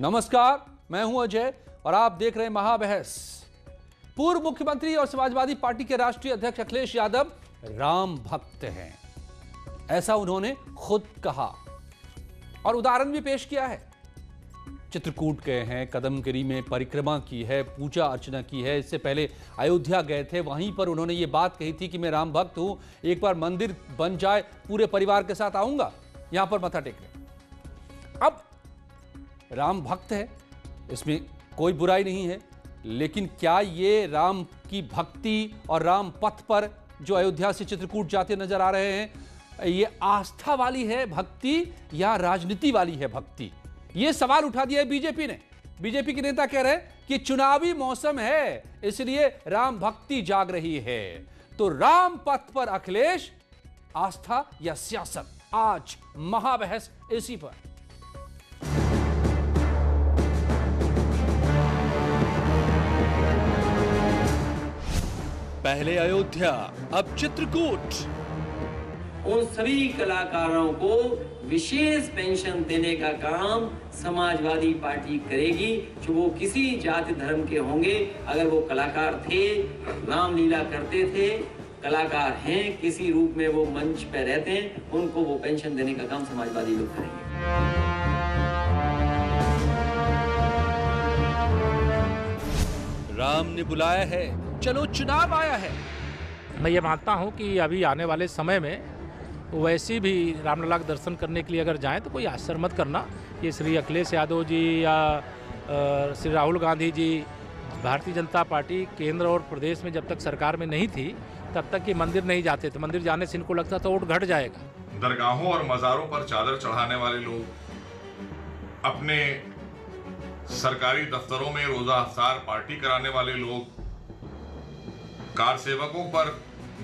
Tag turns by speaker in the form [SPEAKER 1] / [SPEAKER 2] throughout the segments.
[SPEAKER 1] नमस्कार, मैं हूं अजय और आप देख रहे हैं महाबहस। पूर्व मुख्यमंत्री और समाजवादी पार्टी के राष्ट्रीय अध्यक्ष अखिलेश यादव राम भक्त हैं, ऐसा उन्होंने खुद कहा और उदाहरण भी पेश किया है। चित्रकूट गए हैं, कदमगिरी में परिक्रमा की है, पूजा अर्चना की है। इससे पहले अयोध्या गए थे, वहीं पर उन्होंने ये बात कही थी कि मैं राम भक्त हूं, एक बार मंदिर बन जाए पूरे परिवार के साथ आऊंगा यहां पर मत्था टेकने। अब राम भक्त है, इसमें कोई बुराई नहीं है, लेकिन क्या ये राम की भक्ति और राम पथ पर जो अयोध्या से चित्रकूट जाते नजर आ रहे हैं, ये आस्था वाली है भक्ति या राजनीति वाली है भक्ति? ये सवाल उठा दिया है बीजेपी ने। बीजेपी के नेता कह रहे हैं कि चुनावी मौसम है, इसलिए राम भक्ति जाग रही है। तो राम पथ पर अखिलेश, आस्था या सियासत? आज महाबहस इसी पर। पहले अयोध्या, अब चित्रकूट।
[SPEAKER 2] उन सभी कलाकारों को विशेष पेंशन देने का काम समाजवादी पार्टी करेगी, जो वो किसी जाति धर्म के होंगे। अगर वो कलाकार थे, रामलीला करते थे, कलाकार हैं, किसी रूप में वो मंच पे रहते हैं, उनको वो पेंशन देने का काम समाजवादी लोग करेंगे।
[SPEAKER 1] राम ने बुलाया है, चलो चुनाव आया है।
[SPEAKER 3] मैं ये मानता हूँ कि अभी आने वाले समय में वैसे भी रामलला के दर्शन करने के लिए अगर जाएं तो कोई आश्चर्य मत करना। ये श्री अखिलेश यादव जी या श्री राहुल गांधी जी, भारतीय जनता पार्टी केंद्र और प्रदेश में जब तक सरकार में नहीं थी तब तक ये मंदिर नहीं जाते थे। मंदिर जाने से इनको लगता था वोट घट जाएगा।
[SPEAKER 4] दरगाहों और मज़ारों पर चादर चढ़ाने वाले लोग, अपने सरकारी दफ्तरों में रोजा अफ्तार पार्टी कराने वाले लोग, कार सेवकों पर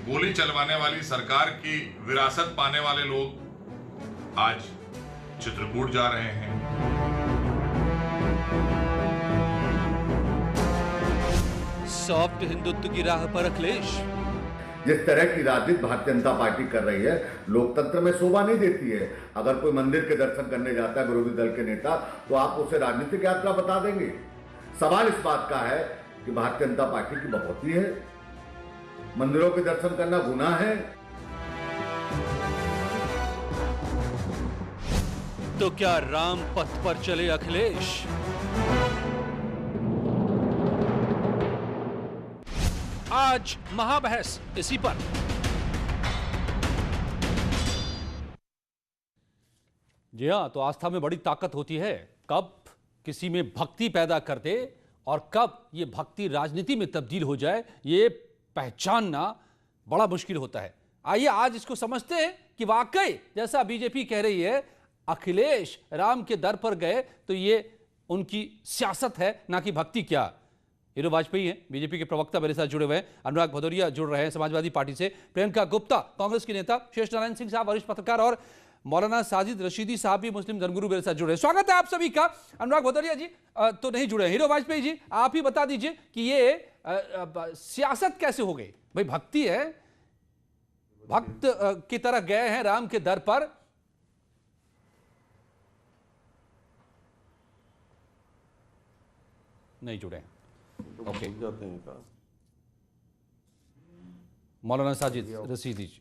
[SPEAKER 4] गोली चलवाने वाली सरकार की विरासत पाने वाले लोग आज चित्रकूट जा रहे हैं।
[SPEAKER 1] सॉफ्ट हिंदुत्व की राह पर अखिलेश।
[SPEAKER 5] जिस तरह की राजनीति भारतीय जनता पार्टी कर रही है, लोकतंत्र में शोभा नहीं देती है। अगर कोई मंदिर के दर्शन करने जाता है विरोधी दल के नेता, तो आप उसे राजनीतिक यात्रा बता देंगे। सवाल इस बात का है कि भारतीय जनता पार्टी की बढ़ोतरी है, मंदिरों के दर्शन करना गुनाह है।
[SPEAKER 1] तो क्या राम पथ पर चले अखिलेश? आज महाबहस इसी पर। जी हां, तो आस्था में बड़ी ताकत होती है। कब किसी में भक्ति पैदा कर दे और कब ये भक्ति राजनीति में तब्दील हो जाए, ये पहचानना बड़ा मुश्किल होता है। आइए आज इसको समझते हैं कि वाकई जैसा बीजेपी कह रही है, अखिलेश राम के दर पर गए तो ये उनकी सियासत है, ना कि भक्ति। क्या हीरो वाजपेयी हैं, बीजेपी के प्रवक्ता मेरे साथ जुड़े हुए हैं, अनुराग भदौरिया जुड़ रहे हैं समाजवादी पार्टी से, प्रियंका गुप्ता कांग्रेस की नेता, शेष नारायण सिंह साहब वरिष्ठ पत्रकार और मौलाना साजिद रशीदी साहब भी मुस्लिम धर्मगुरु मेरे साथ जुड़े हैं। स्वागत है आप सभी का। अनुराग भदौरिया जी तो नहीं जुड़े, हीरो वाजपेयी जी आप ही बता दीजिए कि ये सियासत कैसे हो गई? भाई भक्ति है, भक्त की तरह गए हैं राम के दर पर। नहीं जुड़े, ओके। मौलाना साजिद रशीदी जी,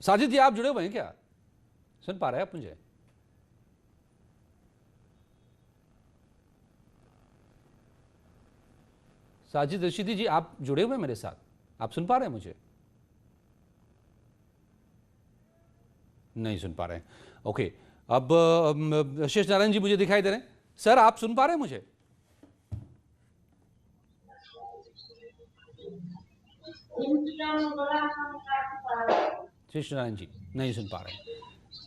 [SPEAKER 1] साजिद जी आप जुड़े हुए हैं क्या? सुन पा रहे हैं आप मुझे? साजिद रशीदी जी आप जुड़े हुए हैं मेरे साथ, आप सुन पा रहे हैं मुझे? नहीं सुन पा रहे हैं, ओके। अब शेष नारायण जी मुझे दिखाई दे रहे हैं। सर आप सुन पा रहे हैं मुझे? शेष नारायण जी नहीं सुन पा रहे हैं,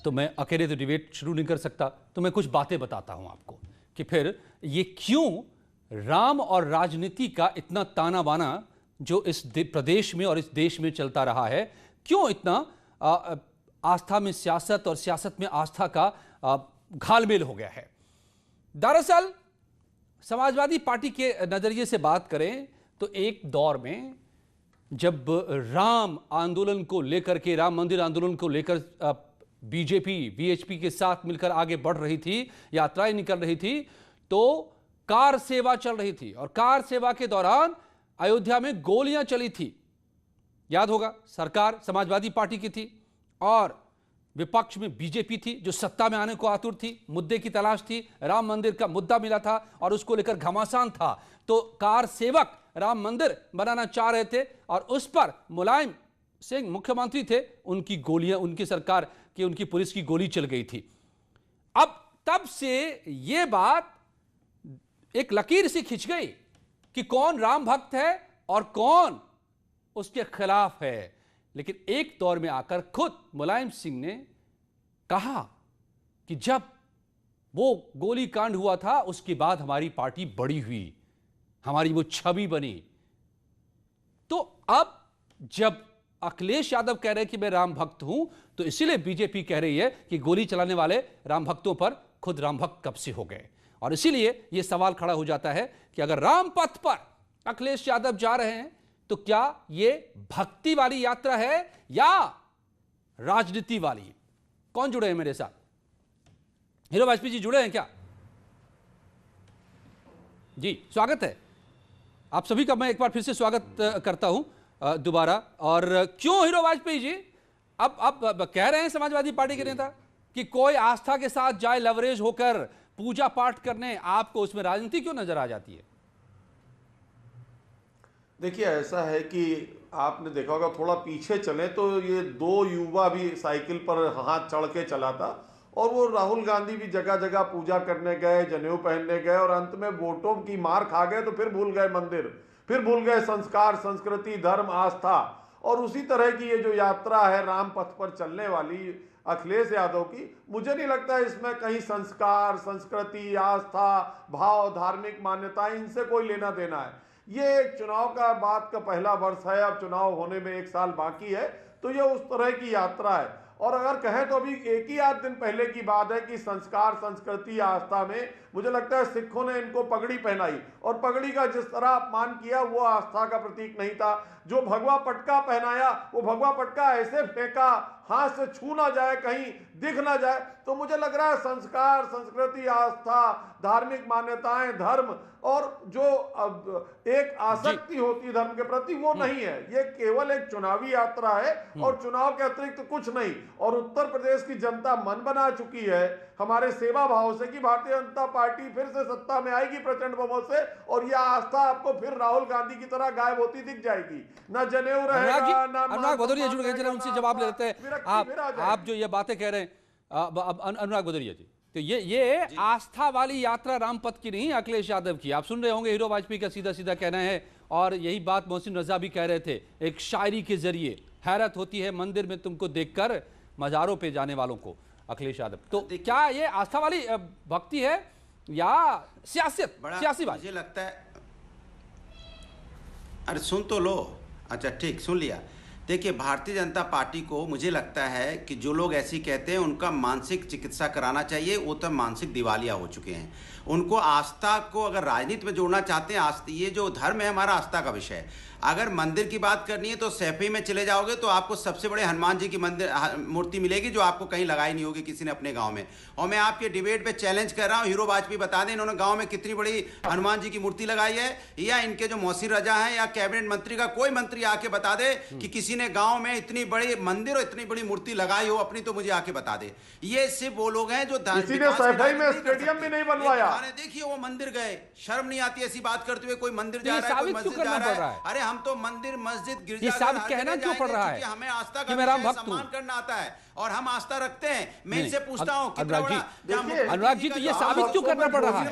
[SPEAKER 1] तो मैं अकेले तो डिबेट शुरू नहीं कर सकता, तो मैं कुछ बातें बताता हूं आपको कि फिर ये क्यों राम और राजनीति का इतना ताना बाना जो इस प्रदेश में और इस देश में चलता रहा है, क्यों इतना आस्था में सियासत और सियासत में आस्था का घालमेल हो गया है। दरअसल समाजवादी पार्टी के नजरिए से बात करें तो एक दौर में जब राम आंदोलन को लेकर के, राम मंदिर आंदोलन को लेकर बीजेपी वीएचपी के साथ मिलकर आगे बढ़ रही थी, यात्राएं निकल रही थी, तो कार सेवा चल रही थी और कार सेवा के दौरान अयोध्या में गोलियां चली थी। याद होगा, सरकार समाजवादी पार्टी की थी और विपक्ष में बीजेपी थी जो सत्ता में आने को आतुर थी, मुद्दे की तलाश थी, राम मंदिर का मुद्दा मिला था और उसको लेकर घमासान था। तो कार सेवक राम मंदिर बनाना चाह रहे थे और उस पर मुलायम सिंह मुख्यमंत्री थे, उनकी गोलियां, उनकी सरकार की, उनकी पुलिस की गोली चल गई थी। अब तब से यह बात एक लकीर सी खिंच गई कि कौन राम भक्त है और कौन उसके खिलाफ है। लेकिन एक दौर में आकर खुद मुलायम सिंह ने कहा कि जब वो गोली कांड हुआ था उसके बाद हमारी पार्टी बड़ी हुई, हमारी वो छवि बनी। तो अब जब अखिलेश यादव कह रहे हैं कि मैं राम भक्त हूं, तो इसीलिए बीजेपी कह रही है कि गोली चलाने वाले राम भक्तों पर खुद राम भक्त कब से हो गए। और इसीलिए यह सवाल खड़ा हो जाता है कि अगर राम पथ पर अखिलेश यादव जा रहे हैं तो क्या यह भक्ति वाली यात्रा है या राजनीति वाली? कौन जुड़े हैं मेरे साथ? हीरो वाजपेयी जी जुड़े हैं क्या? जी, स्वागत है आप सभी का। मैं एक बार फिर से स्वागत करता हूं दोबारा। और क्यों हीरो वाजपेयी जी अब कह रहे हैं समाजवादी पार्टी के नेता कि कोई आस्था के साथ जाए लवरेज होकर पूजा पाठ करने, आपको उसमें राजनीति क्यों नजर आ जाती है?
[SPEAKER 6] देखिए, ऐसा है कि आपने देखा होगा, थोड़ा पीछे चले तो ये दो युवा भी साइकिल पर हाथ चढ़ के चला था और वो राहुल गांधी भी जगह जगह पूजा करने गए, जनेऊ पहनने गए और अंत में वोटों की मार खा गए तो फिर भूल गए मंदिर, फिर भूल गए संस्कार, संस्कृति, धर्म, आस्था। और उसी तरह की ये जो यात्रा है राम पथ पर चलने वाली अखिलेश यादव की, मुझे नहीं लगता इसमें कहीं संस्कार, संस्कृति, आस्था, भाव, धार्मिक मान्यताएं, इनसे कोई लेना देना है। ये एक चुनाव का बाद का पहला वर्ष है, अब चुनाव होने में 1 साल बाकी है, तो ये उस तरह की यात्रा है। और अगर कहें तो अभी एक ही आध दिन पहले की बात है कि संस्कार, संस्कृति, आस्था में मुझे लगता है सिखों ने इनको पगड़ी पहनाई और पगड़ी का जिस तरह अपमान किया वो आस्था का प्रतीक नहीं था। जो भगवा पटका पहनाया, वो भगवा पटका ऐसे फेंका, हाथ से छू ना जाए, कहीं दिख ना जाए। तो मुझे लग रहा है संस्कार, संस्कृति, आस्था, धार्मिक मान्यताएं, धर्म और जो एक आसक्ति होती धर्म के प्रति, वो नहीं है। ये केवल एक चुनावी यात्रा है और चुनाव के अतिरिक्त कुछ नहीं। और उत्तर प्रदेश की जनता मन बना चुकी है हमारे सेवा भाव से कि भारतीय जनता पार्टी फिर से सत्ता में आएगी प्रचंड बहुमत से, और यह आस्था आपको फिर राहुल गांधी की तरह गायब होती दिख जाएगी। ना जनेऊ रहेगा, ना
[SPEAKER 1] अनुराग भदौरिया जुड़ गए, जरा उनसे जवाब ले लेते हैं। आप जो ये बातें कह रहे हैं अनुराग भदौरिया जी, तो ये आस्था वाली यात्रा रामपथ की नहीं, अखिलेश यादव की। आप सुन रहे होंगे हीरो वाजपेयी का सीधा सीधा कहना है, और यही बात मोहसिन रजा भी कह रहे थे एक शायरी के जरिए। हैरत होती है मंदिर में तुमको देखकर, मजारों पे जाने वालों को, अखिलेश यादव। तो क्या ये आस्था वाली भक्ति है या सियासत, सियासी बात?
[SPEAKER 7] मुझे लगता है, अरे सुन तो लो, अच्छा ठीक सुन लिया। देखिए, भारतीय जनता पार्टी को मुझे लगता है कि जो लोग ऐसी कहते हैं उनका मानसिक चिकित्सा कराना चाहिए। वो तो मानसिक दिवालिया हो चुके हैं। उनको आस्था को अगर राजनीति में जोड़ना चाहते हैं, आस्था, ये जो धर्म है हमारा आस्था का विषय है। अगर मंदिर की बात करनी है तो सैफई में चले जाओगे तो आपको सबसे बड़े हनुमान जी की मूर्ति मिलेगी जो आपको कहीं लगाई नहीं होगी किसी ने अपने गांव में। और मैं आपके डिबेट पे चैलेंज कर रहा हूं, हीरो वाजपेयी बता दें इन्होंने गांव में कितनी बड़ी हनुमान जी की मूर्ति लगाई है, या इनके जो मोहसिन रजा हैं या कैबिनेट मंत्री का कोई मंत्री आके बता दे कि किसी ने गाँव में इतनी बड़ी मंदिर और इतनी बड़ी मूर्ति लगाई हो अपनी, तो मुझे आके बता दे। ये सिर्फ वो लोग हैं जो
[SPEAKER 6] स्टेडियम भी नहीं बनवाया।
[SPEAKER 7] देखिए वो मंदिर गए, शर्म नहीं आती ऐसी बात करते हुए? कोई मंदिर जा रहा है, कोई मस्जिद जा रहा है। अरे हम तो मंदिर, मस्जिद, गिरजाघर
[SPEAKER 1] कहना क्यों पड़ रहा है?
[SPEAKER 7] हमें आस्था का सम्मान करना आता है और हम आस्था रखते हैं। मैं इनसे पूछता हूँ
[SPEAKER 1] अनुराग जी, तो ये साबित क्यों करना पड़ रहा है?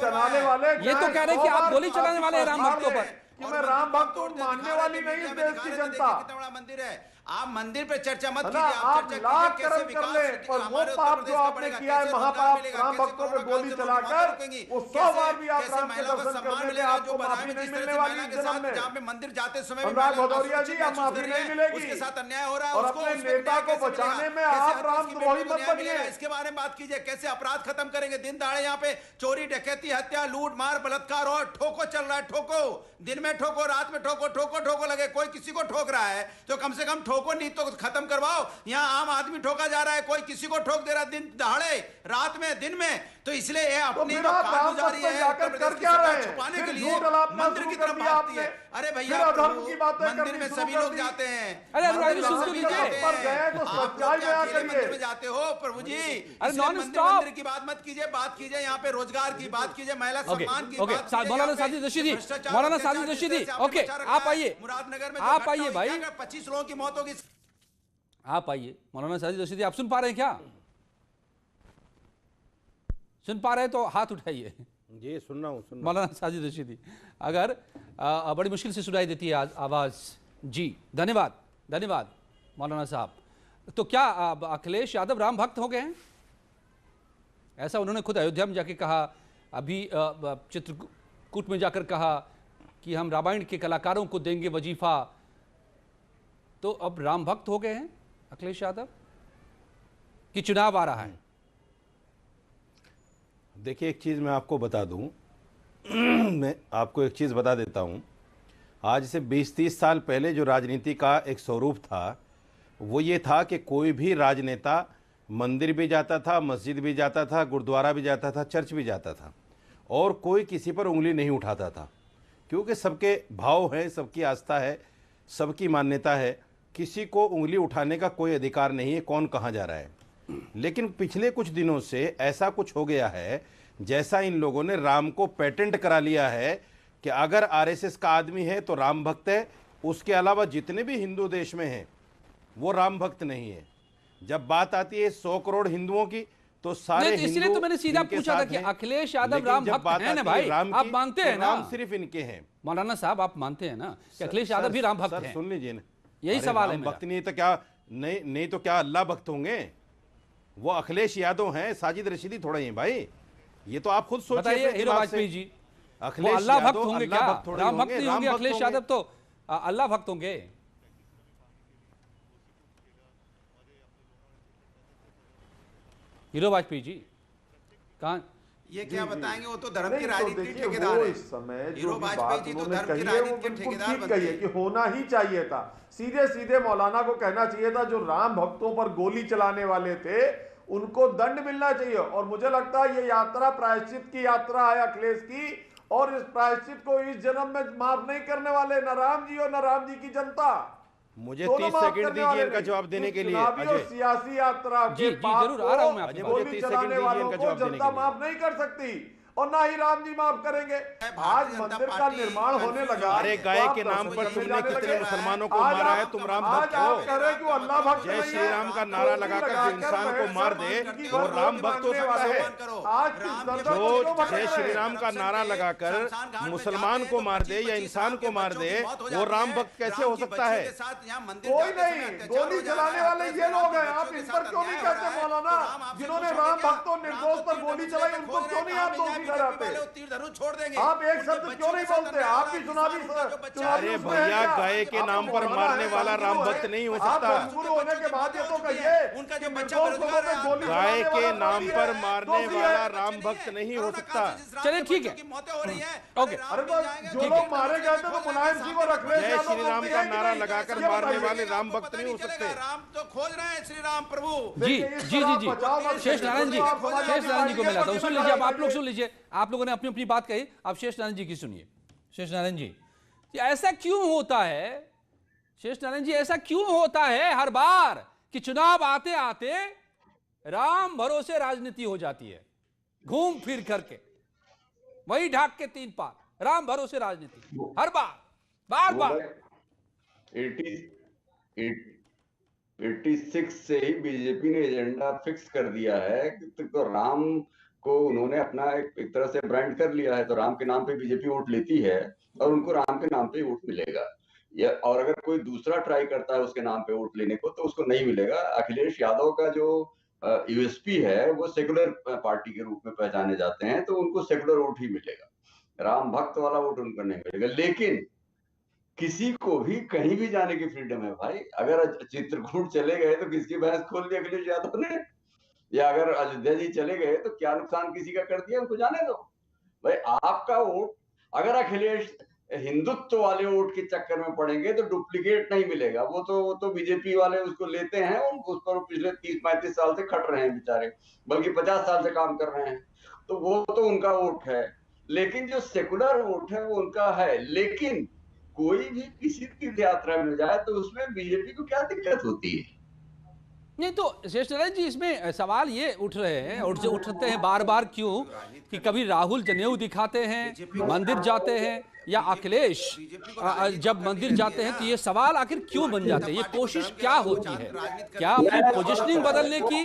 [SPEAKER 1] ये तो कह रहे हैं कि आप गोली चलाने वाले हैं राम भक्तों पर।
[SPEAKER 6] कि मैं राम भक्त हूं, मानने वाली नहीं इस देश की जनता।
[SPEAKER 7] कितना बड़ा मंदिर है, आप मंदिर पे चर्चा मत कीजिए।
[SPEAKER 6] आप लाख कर्म कर ले, पर वो पाप जो आपने किया है, महापाप, राम भक्तों पे गोली चलाकर, वो 100 बार भी आप राम के दर्शन करने में आपको माफी नहीं मिलने वाली इस जन्म में।
[SPEAKER 7] जहाँ पे मंदिर जाते समय
[SPEAKER 6] अनुराग भदौरिया जी, आप माफी नहीं मिलेगी।
[SPEAKER 7] उसके साथ अन्याय हो रहा है
[SPEAKER 6] और अपने नेता को बचाने में आप रामद्रोही मत बनिए।
[SPEAKER 7] इसके बारे में बात कीजिए, कैसे अपराध खत्म करेंगे? दिन दहाड़े यहाँ पे चोरी, डकैती, हत्या, लूट मार, बलात्कार और ठोको चल रहा है। ठोको, दिन में ठोको, रात में ठोको, ठोको ठोको लगे, कोई किसी को ठोक रहा है तो कम से कम ठोको ठोको, नहीं तो खत्म करवाओ। यहाँ आम आदमी ठोका जा रहा है, कोई किसी को ठोक दे रहा है, दिन दहाड़े, रात में, दिन में। तो इसलिए ये अपनी जो कारगुजारी है उत्तर प्रदेश की सरकार छुपाने के लिए मंदिर की तरफ भागती है। अरे भैया, मंदिर में सभी लोग जाते हैं, मंदिर में जाते हो प्रभु जी। मंदिर की बात मत कीजिए, बात कीजिए यहाँ पे रोजगार की बात कीजिए, महिला सम्मान की बात कीजिए।
[SPEAKER 1] मौलाना साजिद रशीदी, मौलाना साजिद रशीदी, ओके आप आइए,
[SPEAKER 7] मुरादनगर में
[SPEAKER 1] आप आइए भाई,
[SPEAKER 7] 25 लोगों की मौत होगी।
[SPEAKER 1] आप आइए मौलाना साजिद रशीदी, आप सुन पा रहे हैं क्या? सुन पा रहे हैं तो हाथ उठाइए।
[SPEAKER 8] जी सुन रहा हूँ।
[SPEAKER 1] मौलाना साजिद रशीदी, अगर बड़ी मुश्किल से सुनाई देती है आवाज जी, धन्यवाद धन्यवाद मौलाना साहब। तो क्या अखिलेश यादव राम भक्त हो गए हैं? ऐसा उन्होंने खुद अयोध्या में जाके कहा, अभी चित्रकूट में जाकर कहा कि हम रामायण के कलाकारों को देंगे वजीफा। तो अब राम भक्त हो गए हैं अखिलेश यादव कि चुनाव आ रहा है?
[SPEAKER 8] देखिए एक चीज़ मैं आपको बता दूं मैं आपको एक चीज़ बता देता हूं। आज से 20-30 साल पहले जो राजनीति का एक स्वरूप था वो ये था कि कोई भी राजनेता मंदिर भी जाता था, मस्जिद भी जाता था, गुरुद्वारा भी जाता था, चर्च भी जाता था और कोई किसी पर उंगली नहीं उठाता था, क्योंकि सबके भाव हैं, सबकी आस्था है, सबकी मान्यता है, किसी को उंगली उठाने का कोई अधिकार नहीं है कौन कहाँ जा रहा है। लेकिन पिछले कुछ दिनों से ऐसा कुछ हो गया है जैसा इन लोगों ने राम को पेटेंट करा लिया है कि अगर आरएसएस का आदमी है तो राम भक्त है, उसके अलावा जितने भी हिंदू देश में हैं वो राम भक्त नहीं है। जब बात आती है 100 करोड़ हिंदुओं की तो सारे हिंदू,
[SPEAKER 1] इसलिए तो मैंने सीधा पूछा था कि अखिलेश यादव राम भक्त हैं ना भाई? आप मानते हैं ना?
[SPEAKER 8] राम सिर्फ इनके हैं
[SPEAKER 1] मौलाना साहब, आप मानते हैं ना कि अखिलेश यादव भी राम भक्त हैं?
[SPEAKER 8] सुन लीजिए ना,
[SPEAKER 1] यही सवाल है।
[SPEAKER 8] भक्त नहीं तो क्या, नहीं तो क्या अल्लाह भक्त होंगे? वो अखिलेश यादव हैं, साजिद रशीदी थोड़ा ही भाई। ये तो आप खुद सोचिए।
[SPEAKER 1] हीरो वाजपेयी जी
[SPEAKER 8] अखिलेश
[SPEAKER 1] अल्लाह भक्त होंगे क्या? राम भक्त
[SPEAKER 8] नहीं
[SPEAKER 1] नहीं होंगे, अखिलेश यादव तो अल्लाह भक्त होंगे। हीरो वाजपेयी जी कहां?
[SPEAKER 7] ये क्या बताएंगे, वो तो धर्म की राजनीति के ठेकेदार है।
[SPEAKER 6] इस समय
[SPEAKER 7] हीरो
[SPEAKER 6] जो
[SPEAKER 7] वाजपेयी जी तो
[SPEAKER 6] उन्होंने
[SPEAKER 7] धर्म की
[SPEAKER 6] कही है वो
[SPEAKER 7] राजनीति के
[SPEAKER 6] बिल्कुल
[SPEAKER 7] ठेकेदार
[SPEAKER 6] ठीक
[SPEAKER 7] बनते
[SPEAKER 6] कही है
[SPEAKER 7] हैं।
[SPEAKER 6] कि होना ही चाहिए था। सीधे सीधे मौलाना को कहना चाहिए था जो राम भक्तों पर गोली चलाने वाले थे उनको दंड मिलना चाहिए। और मुझे लगता है ये यात्रा प्रायश्चित की यात्रा है अखिलेश की, और इस प्रायश्चित को इस जन्म में माफ नहीं करने वाले न राम जी और न राम जी की जनता।
[SPEAKER 8] मुझे 30 सेकंड दीजिए इनका जवाब देने के लिए। अजय
[SPEAKER 6] सियासी यात्रा
[SPEAKER 1] जी जरूर आ रहा हूं मैं आपके पास।
[SPEAKER 6] गोली चलाने वालों को जनता माफ नहीं कर सकती और ना ही राम जी माफ करेंगे। आज मंदिर का निर्माण होने लगा।
[SPEAKER 8] अरे गाय के नाम पर तुमने कितने मुसलमानों को मारा है? तुम राम भक्त हो?
[SPEAKER 6] अल्लाह भक्त
[SPEAKER 8] जय श्री राम का नारा लगाकर जो इंसान को मार दे वो राम भक्त हो सकता है? जो जय श्री राम का नारा लगाकर मुसलमान को मार दे या इंसान को मार दे वो राम भक्त कैसे हो सकता है?
[SPEAKER 6] कोई नहीं, गोली चलाने वाले ये लोग हैं। आप इन पर क्यों नहीं कहते मौलाना? जिन्होंने राम भक्तों निर्दोष पर गोली चलाई उनको क्यों नहीं आप दोषी
[SPEAKER 7] छोड़ देंगे?
[SPEAKER 6] आप एक शब्द क्यों नहीं बोलते? आप भी चुनावी
[SPEAKER 8] अरे भैया, गाय के नाम पर मारने वाला राम भक्त नहीं हो सकता।
[SPEAKER 6] शुरू होने के बाद ये तो कहिए
[SPEAKER 7] उनका जो बच्चा बेरोजगार है,
[SPEAKER 8] गाय के नाम पर मारने वाला राम भक्त नहीं हो सकता।
[SPEAKER 1] चलिए ठीक है,
[SPEAKER 7] मौतें हो रही हैं।
[SPEAKER 1] ओके।
[SPEAKER 6] अरे जो लोग मारे गए थे तो मुलायम सिंह और अखिलेश
[SPEAKER 8] जय
[SPEAKER 6] यादव
[SPEAKER 8] श्री राम का नारा लगाकर मारने वाले राम भक्त नहीं हो सकते।
[SPEAKER 7] राम तो खोज रहे हैं श्री राम प्रभु।
[SPEAKER 1] जी जी जी जी शेष नारायण जी, शेष नारायण जी को मिला था। सुन लीजिए, अब आप लोग सुन लीजिए। आप लोगों ने अपनी अपनी बात कही, आप शेष नारायण जी की सुनिए। शेष नारायण जी, ऐसा क्यों होता है? शेष नारायण जी, ऐसा क्यों होता है हर बार कि चुनाव आते आते राम भरोसे राजनीति हो जाती है? घूम फिर करके वही ढाक के 3 पार, राम भरोसे राजनीति हर बार बार।
[SPEAKER 9] 86 से ही बीजेपी ने एजेंडा फिक्स कर दिया है कि तो राम को उन्होंने अपना एक तरह से ब्रांड कर लिया है। तो राम के नाम पे बीजेपी वोट लेती है और उनको राम के नाम पे वोट मिलेगा। या और अगर कोई दूसरा ट्राई करता है उसके नाम पे वोट लेने को तो उसको नहीं मिलेगा। अखिलेश यादव का जो यूएसपी है वो सेकुलर पार्टी के रूप में पहचाने जाते हैं, तो उनको सेकुलर वोट ही मिलेगा। राम भक्त वाला वोट उनको नहीं मिलेगा। लेकिन किसी को भी कहीं भी जाने की फ्रीडम है भाई। अगर चित्रकूट चले गए तो किसकी भैंस खोल दी अखिलेश यादव ने? या अगर अयोध्या जी चले गए तो क्या नुकसान किसी का कर दिया? उनको जाने दो भाई। आपका वोट अगर अखिलेश हिंदुत्व वाले वोट के चक्कर में पड़ेंगे तो डुप्लीकेट नहीं मिलेगा। वो तो बीजेपी वाले उसको लेते हैं, उस पर पिछले 30-35 साल से खट रहे हैं बेचारे, बल्कि 50 साल से काम कर रहे हैं, तो वो तो उनका वोट है। लेकिन जो सेकुलर वोट है वो उनका है। लेकिन कोई भी किसी तीर्थ यात्रा में जाए तो उसमें बीजेपी को क्या दिक्कत होती है?
[SPEAKER 1] नहीं तो श्रेष्ठ नारायण जी, इसमें सवाल ये उठ रहे हैं, उठते हैं बार बार, क्यों कि कभी राहुल जनेऊ दिखाते हैं, मंदिर जाते हैं, या अखिलेश जब मंदिर जाते हैं, तो ये सवाल आखिर क्यों बन जाते हैं? ये कोशिश क्या होती है? क्या अपनी पोजिशनिंग बदलने की,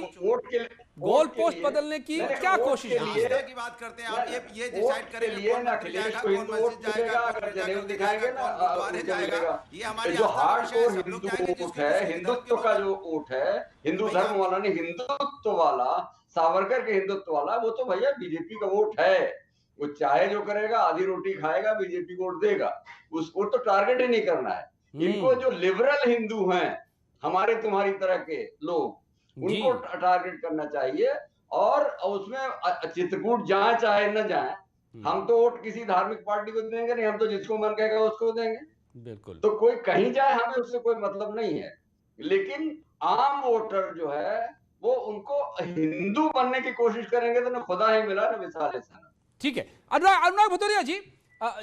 [SPEAKER 1] गोल पोस्ट बदलने की क्या कोशिश है?
[SPEAKER 7] की बात करते हैं आप, ये डिसाइड करेंगे कौन
[SPEAKER 9] अखिलेश को हिंदू वोट मिलेगा अगर जनेऊ दिखाएंगे ना, जाएगा।
[SPEAKER 7] ये हमारे
[SPEAKER 9] जो हार्डकोर हिंदू वोट है, हिंदुत्व का जो वोट है, हिंदू धर्म वाला नहीं, हिंदुत्व वाला, सावरकर के हिंदुत्व वाला, वो तो भैया बीजेपी का वोट है। वो चाहे जो करेगा, आधी रोटी खाएगा, बीजेपी वोट देगा, उसको तो टारगेट ही नहीं करना है। इनको जो लिबरल हिंदू हैं, हमारे तुम्हारी तरह के लोग, उनको टारगेट करना चाहिए। और उसमें चित्रकूट जाए चाहे न जाए, हम तो वोट किसी धार्मिक पार्टी को देंगे नहीं, हम तो जिसको मन कहेगा उसको देंगे।
[SPEAKER 1] बिल्कुल।
[SPEAKER 9] तो कोई कहीं जाए, हमें उससे कोई मतलब नहीं है। लेकिन आम वोटर जो है वो उनको हिंदू बनने की कोशिश करेंगे तो न खुदा ही मिला न विशाल सना।
[SPEAKER 1] ठीक है, अनुराग भदौरिया जी,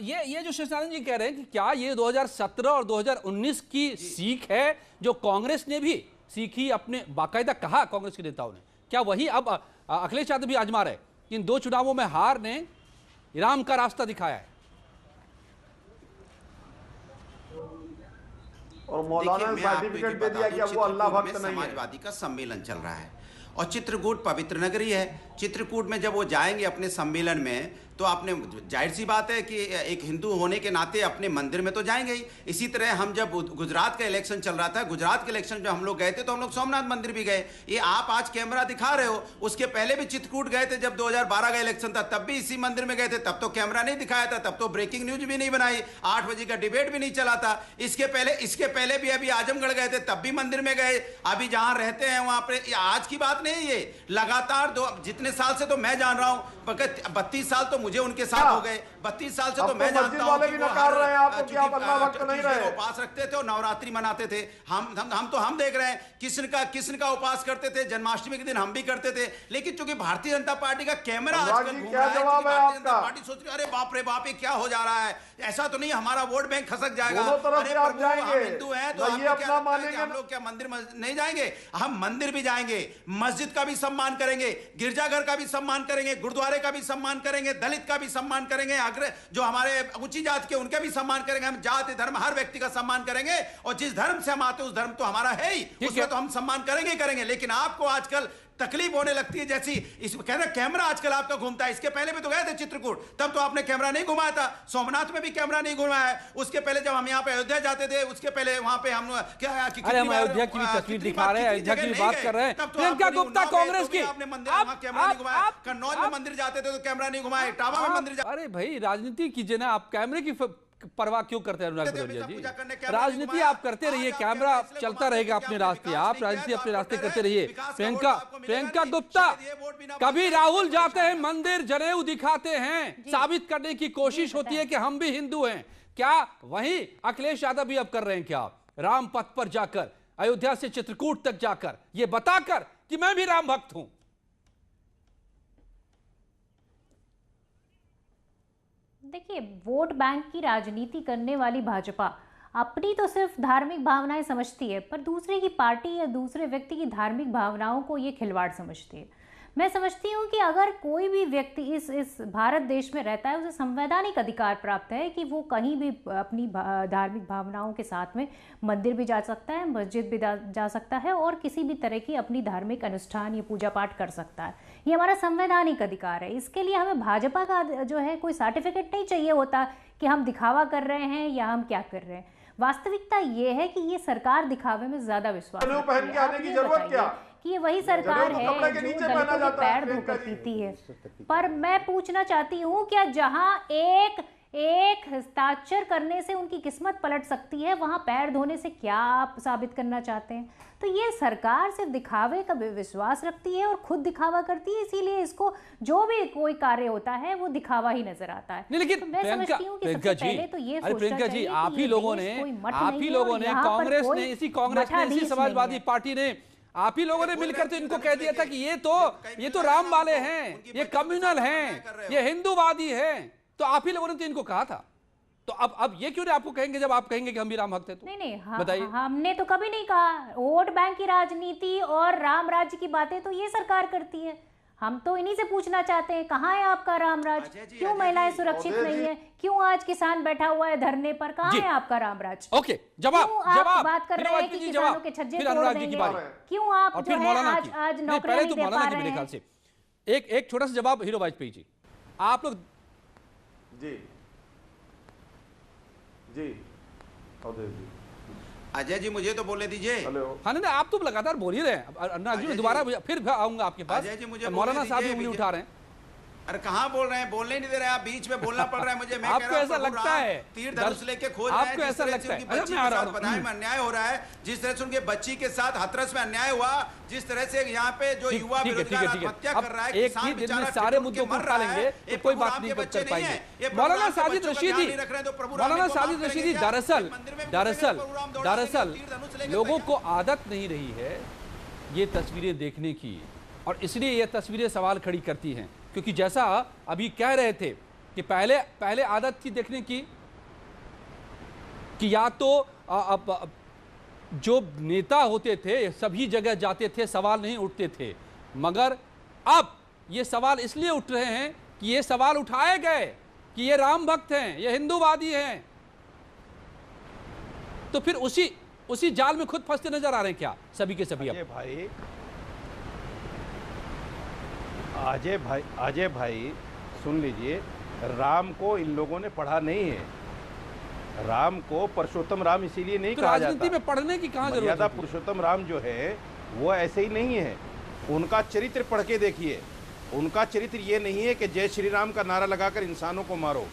[SPEAKER 1] ये जो शेष नारायण जी कह रहे हैं कि क्या ये 2017 और 2019 की सीख है जो कांग्रेस ने भी सीखी, अपने बाकायदा कहा कांग्रेस के नेताओं ने, क्या वही अब अखिलेश यादव भी आजमा रहे? इन दो चुनावों में हार ने राम का रास्ता दिखाया है।
[SPEAKER 6] और मौलाना ने सर्टिफिकेट दे दिया कि अब वो अल्लाह भक्त नहीं है।
[SPEAKER 7] समाजवादी का सम्मेलन चल रहा है और चित्रकूट पवित्र नगरी है। चित्रकूट में जब वो जाएंगे अपने सम्मेलन में, तो आपने जाहिर सी बात है कि एक हिंदू होने के नाते अपने मंदिर में तो जाएंगे ही। इसी तरह हम जब गुजरात का इलेक्शन चल रहा था, गुजरात के इलेक्शन जब हम लोग गए थे तो हम लोग सोमनाथ मंदिर भी गए। ये आप आज कैमरा दिखा रहे हो, उसके पहले भी चित्रकूट गए थे, जब 2012 का इलेक्शन था तब भी इसी मंदिर में गए थे, तब तो कैमरा नहीं दिखाया था, तब तो ब्रेकिंग न्यूज भी नहीं बनाई, 8 बजे का डिबेट भी नहीं चला था। इसके पहले भी अभी आजमगढ़ गए थे, तब भी मंदिर में गए। अभी जहां रहते हैं वहां पर, आज की बात नहीं, ये लगातार जितने साल से तो मैं जान रहा हूं, 32 साल तो मुझे उनके साथ हो गए, 32 साल से तो मैं जानता हूं कि उपास रखते थे और नवरात्रि मनाते थे। हम देख रहे हैं कृष्ण का उपास करते थे, जन्माष्टमी के दिन हम भी करते थे। लेकिन चूंकि भारतीय जनता पार्टी का कैमरा आजकल घूम रहा है, भारतीय जनता पार्टी सोच रही है, अरे बाप रे बाप, ये क्या हो जा रहा है? ऐसा तो नहीं हमारा वोट बैंक खसक जाएगा? अरे प्रभु, हम हिंदू हैं तो हम लोग क्या मंदिर नहीं जाएंगे? हम मंदिर भी जाएंगे, मस्जिद का भी सम्मान करेंगे, गिरजाघर का भी सम्मान करेंगे, गुरुद्वारे का भी सम्मान करेंगे, दलित का भी सम्मान करेंगे, जो हमारे ऊंची जात के उनके भी सम्मान करेंगे। हम जाति धर्म हर व्यक्ति का सम्मान करेंगे, और जिस धर्म से हम आते उस धर्म तो हमारा है ही, उसमें तो हम सम्मान करेंगे। लेकिन आपको आजकल तकलीफ होने लगती है, जैसी इस कहना कैमरा आजकल आपका घूमता है। इसके पहले भी तो गए थे चित्रकूट, तब तो आपने कैमरा नहीं घुमाया था। सोमनाथ में भी कैमरा नहीं घुमाया है। उसके पहले जब हम यहाँ पे अयोध्या जाते थे, उसके पहले वहां पे हम क्या
[SPEAKER 1] हम अयोध्या की भी तस्वीर दिखा रहे हैं, अयोध्या की बात कर रहे हैं। प्रियंका गुप्ता कांग्रेस की,
[SPEAKER 7] आपने मंदिर कैमरा नहीं घुमाया, कन्नौज में मंदिर जाते थे तो कैमरा नहीं घुमाया, इटावा में मंदिर।
[SPEAKER 1] अरे भाई, राजनीति कीजिए ना, आप कैमरे की परवाह क्यों करते हैं? अनुराग भदौरिया जी, राजनीति आप करते रहिए, कैमरा चलता रहेगा अपने रास्ते, आप राजनीति अपने रास्ते करते रहिए। प्रियंका गुप्ता, कभी राहुल जाते हैं मंदिर, जनेऊ दिखाते हैं, साबित करने की कोशिश होती है कि हम भी हिंदू हैं। क्या वही अखिलेश यादव भी अब कर रहे हैं? क्या राम पथ पर जाकर, अयोध्या से चित्रकूट तक जाकर, यह बताकर कि मैं भी राम भक्त हूं?
[SPEAKER 10] देखिए, वोट बैंक की राजनीति करने वाली भाजपा अपनी तो सिर्फ धार्मिक भावनाएं समझती है, पर दूसरे की पार्टी या दूसरे व्यक्ति की धार्मिक भावनाओं को ये खिलवाड़ समझती है। मैं समझती हूँ कि अगर कोई भी व्यक्ति इस भारत देश में रहता है, उसे संवैधानिक अधिकार प्राप्त है कि वो कहीं भी अपनी धार्मिक भावनाओं के साथ में मंदिर भी जा सकता है, मस्जिद भी जा सकता है, और किसी भी तरह की अपनी धार्मिक अनुष्ठान या पूजा पाठ कर सकता है। ये हमारा संवैधानिक अधिकार है। इसके लिए हमें भाजपा का जो है कोई सर्टिफिकेट नहीं चाहिए होता कि हम दिखावा कर रहे हैं या हम क्या कर रहे हैं। वास्तविकता ये है कि ये सरकार दिखावे में ज्यादा विश्वास रखती है, कि ये वही सरकार है जो दलितों के पैर धोकर पीती है। पर मैं पूछना चाहती हूँ, क्या जहां एक एक हस्ताक्षर करने से उनकी किस्मत पलट सकती है, वहां पैर धोने से क्या आप साबित करना चाहते हैं? तो ये सरकार सिर्फ दिखावे का विश्वास रखती है और खुद दिखावा करती है, इसीलिए इसको जो भी कोई कार्य होता है वो दिखावा ही नजर आता है।
[SPEAKER 1] नहीं, लेकिन
[SPEAKER 10] तो मैं समझती हूँ कि सबसे पहले तो ये सोचना
[SPEAKER 1] प्रियंका जी,
[SPEAKER 10] चाहिए कि
[SPEAKER 1] आप ही
[SPEAKER 10] ये
[SPEAKER 1] लोगों
[SPEAKER 10] देश
[SPEAKER 1] ने
[SPEAKER 10] कोई मठ नहीं है और यहाँ पर
[SPEAKER 1] कांग्रेस
[SPEAKER 10] कोई
[SPEAKER 1] ने इसी समाजवादी पार्टी ने, आप ही लोगों ने मिलकर तो इनको कह दिया था कि ये तो राम वाले हैं, ये कम्युनल हैं, ये हिंदूवादी हैं। तो आप ही लोगों ने तो इनको कहा था। तो अब ये क्यों नहीं आपको कहेंगे जब आप कहेंगे कि हम भी राम भक्त हैं? तो
[SPEAKER 10] नहीं,
[SPEAKER 1] बताइए।
[SPEAKER 10] हमने तो कभी नहीं कहा। वोट बैंक की राजनीति और राम राज्य की बातें तो ये सरकार करती है। हम तो इन्हीं से पूछना चाहते हैं, कहाँ है आपका राम राज? क्यों महिलाएं सुरक्षित नहीं है? क्यों आज किसान बैठा हुआ है धरने पर? कहाँ है आपका राम राज?
[SPEAKER 1] ओके, जवाब
[SPEAKER 10] आप बात कर रहे हैं कि किसानों के छज्जे तोड़ देंगे, क्यों आप जो है आज नौकरियां नहीं दे पा रहे हैं?
[SPEAKER 1] से एक छोटा सा जवाब हीरो वाजपेयी जी, आप लोग
[SPEAKER 6] जी अवधेश जी,
[SPEAKER 7] अजय जी मुझे तो बोलने दीजिए।
[SPEAKER 1] हाँ नहीं, आप तो लगातार बोल ही रहे हैं। दोबारा फिर आऊंगा आपके पास।
[SPEAKER 7] अजय जी मुझे
[SPEAKER 1] मौलाना साहब भी उंगली उठा रहे हैं।
[SPEAKER 7] अरे कहाँ बोल रहे हैं? बोलने नहीं दे रहे आप, बीच में बोलना पड़ रहा है मुझे। मैं
[SPEAKER 1] आपको ऐसा लगता है
[SPEAKER 7] तीर धनुष लेके खोज रहे हैं,
[SPEAKER 1] आपको ऐसा लगता है
[SPEAKER 7] बच्ची के साथ बधाई में अन्याय हो रहा है, जिस तरह से उनके बच्ची के साथ हाथरस में अन्याय हुआ, जिस तरह से यहाँ पे जो युवा बेरोजगार आत्महत्या कर रहा है,
[SPEAKER 1] एक ही दिन में सारे मुद्दों को उठा लेंगे तो कोई बात नहीं कर पाएंगे। मौलाना साजिद रशीदी, दरअसल लोगों को आदत नहीं रही है ये तस्वीरें देखने की, और इसलिए ये तस्वीरें सवाल खड़ी करती हैं। क्योंकि जैसा अभी कह रहे थे कि पहले आदत थी देखने की कि या तो जो नेता होते थे सभी जगह जाते थे, सवाल नहीं उठते थे, मगर अब ये सवाल इसलिए उठ रहे हैं कि ये सवाल उठाए गए कि ये राम भक्त हैं, ये हिंदूवादी हैं। तो फिर उसी जाल में खुद फंसते नजर आ रहे हैं क्या सभी के सभी?
[SPEAKER 8] अजय भाई सुन लीजिए, राम को इन लोगों ने पढ़ा नहीं है। राम को पुरुषोत्तम राम इसीलिए नहीं कहा जाता।
[SPEAKER 1] राजनीति में पढ़ने की कहां जरूरत है?
[SPEAKER 8] मर्यादा पुरुषोत्तम राम जो है वो ऐसे ही नहीं है। उनका चरित्र पढ़ के देखिए। उनका चरित्र ये नहीं है कि जय श्री राम का नारा लगाकर इंसानों को मारो,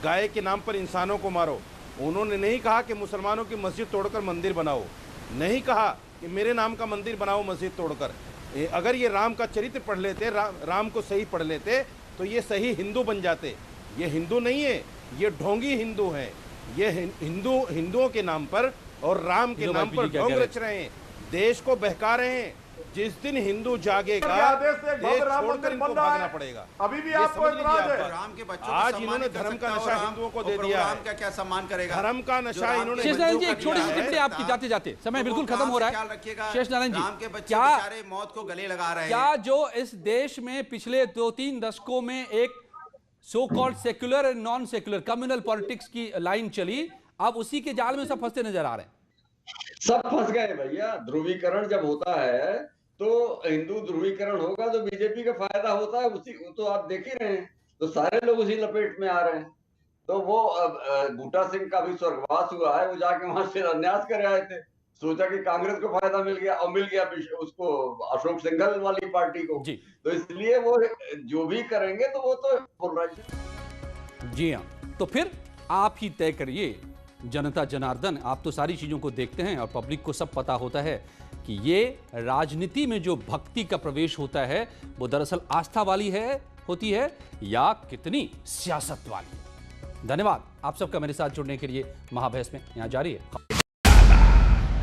[SPEAKER 8] गाय के नाम पर इंसानों को मारो। उन्होंने नहीं कहा कि मुसलमानों की मस्जिद तोड़कर मंदिर बनाओ, नहीं कहा कि मेरे नाम का मंदिर बनाओ मस्जिद तोड़कर। अगर ये राम का चरित्र पढ़ लेते, राम को सही पढ़ लेते, तो ये सही हिंदू बन जाते। ये हिंदू नहीं है, ये ढोंगी हिंदू हैं। ये हिंदुओं के नाम पर और राम के नाम पर ढोंग रच रहे हैं, देश को बहका रहे हैं। जिस दिन हिंदू जागेगा, देश छोड़कर इनको भागना पड़ेगा।
[SPEAKER 6] अभी भी आपको इतराज है?
[SPEAKER 7] राम के बच्चों
[SPEAKER 8] आज इन्होंने धर्म का नशा हिंदुओं को दे दिया है।
[SPEAKER 7] का क्या सम्मान करेगा?
[SPEAKER 8] धर्म का नशा इन्होंने।
[SPEAKER 1] शेषनारायण जी, एक छोटी सी टिप्पणी आपकी जाते जाते, समय बिल्कुल खत्म हो रहा है। शेषनारायण जी,
[SPEAKER 7] राम के बच्चे बेचारे मौत को गले लगा रहे हैं।
[SPEAKER 1] क्या जो इस देश में पिछले 2-3 दशकों में एक so called secular and non secular communal politics की लाइन चली, अब उसी के जाल में सब फंसते नजर आ रहे हैं?
[SPEAKER 9] सब फंस गए भैया। ध्रुवीकरण जब होता है तो हिंदू ध्रुवीकरण होगा तो बीजेपी का फायदा होता है, उसी तो आप देख ही रहे हैं। तो सारे लोग उसी लपेट में आ रहे हैं। तो वो बूटा सिंह का भी स्वर्गवास हुआ है, वो जाके वहां शिलान्यास कर आए थे, सोचा कि कांग्रेस को फायदा मिल गया, और मिल गया उसको अशोक सिंघल वाली पार्टी को। तो इसलिए वो जो भी करेंगे तो वो तो बोल रहा है।
[SPEAKER 1] जी हाँ, तो फिर आप ही तय करिए जनता जनार्दन। आप तो सारी चीजों को देखते हैं और पब्लिक को सब पता होता है कि ये राजनीति में जो भक्ति का प्रवेश होता है वो दरअसल आस्था वाली होती है या कितनी सियासत वाली। धन्यवाद आप सबका मेरे साथ जुड़ने के लिए। महाबहस में यहां जारी है।